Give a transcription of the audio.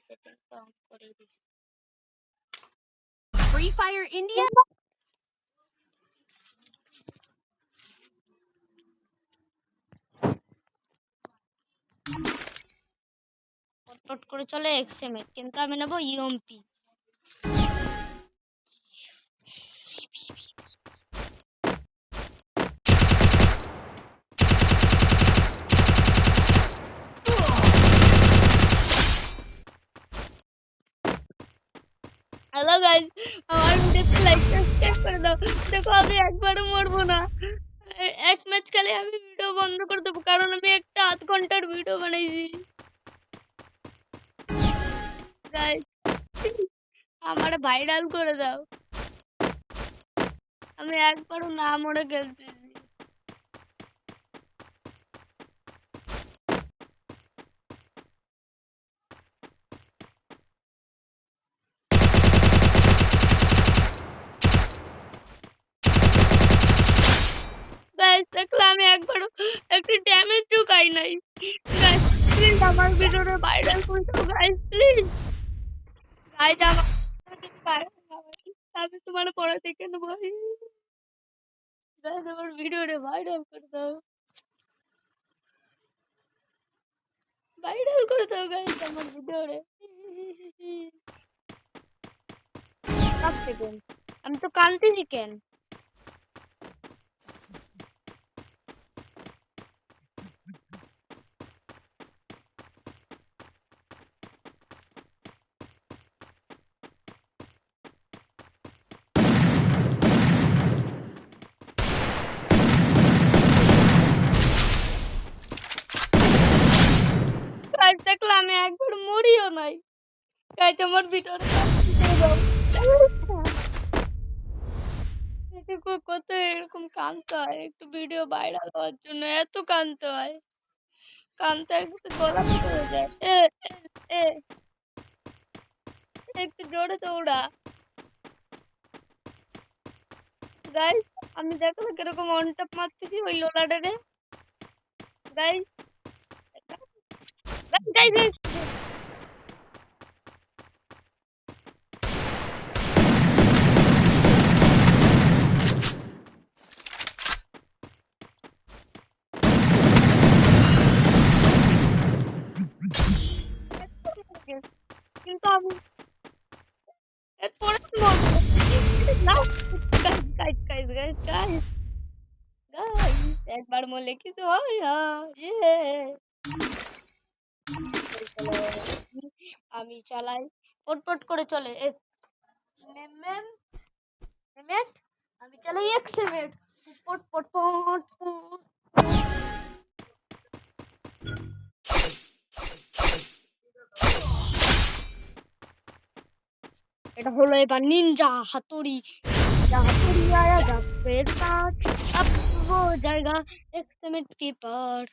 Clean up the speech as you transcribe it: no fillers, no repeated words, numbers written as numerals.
Setting on করে দিছি। Free Fire India? পটপট করে চলে এক্সএমএট, কিন্তু আমি নেব ইউএমপি। হ্যালো গাইস, আমার ভিডিওতে লাইক সাবস্ক্রাইব করে দাও। দেখো আমি একবারও মরবো না। এক ম্যাচ খেলে আমি ভিডিও বন্ধ করে দেবো, কারণ আমি একটা আধ ঘন্টার ভিডিও বানাইছি। গাইস আমার ভাইরাল করে দাও, আমি একবারও না মরে খেলতেছি। গাইস দেখলে আমি একবারও একটু ড্যামেজ ঢুকাই নাই। গাইস প্লিজ আমার ভিডিওটা ভাইরাল করে দাও গাইস, প্লিজ। গাইস আমার আমি তোমার পরে দেখে নেবো। গাইস আমার ভিডিওটা ভাইরাল করে দাও, ভাইরাল করে দাও গাইস আমার ভিডিওরে। আমি তো কানতেছি কেন? গাইস দেখলে আমি একবার মরিও নাই। গাইস আমার ভিডিওটা কত এরকম কানতে হয় একটু ভিডিও ভাইরাল হওয়ার জন্য, এত কানতে হয়। কানতে একটু গলা ব্যথা হয়ে যায়। এ একটু জোরে দৌড়া। গাইস আমি দেখো কিরকম অন টপ মারতেছি ওই লোলাডারে। গাইস গাইস গাইস কিন্তু আমি এরপরে guys guys guys guys guys একবার মরলে কিছু হয় না। আমি চালাই পটপট করে চলে আমি চালাই এক্সএমএট পট পট পট পট। এটা হলো এবার নিনজা হাতুড়ি। हाथुड़ी आया जब पेड़ पार अब हो जाएगा एक्सएमएट की पार।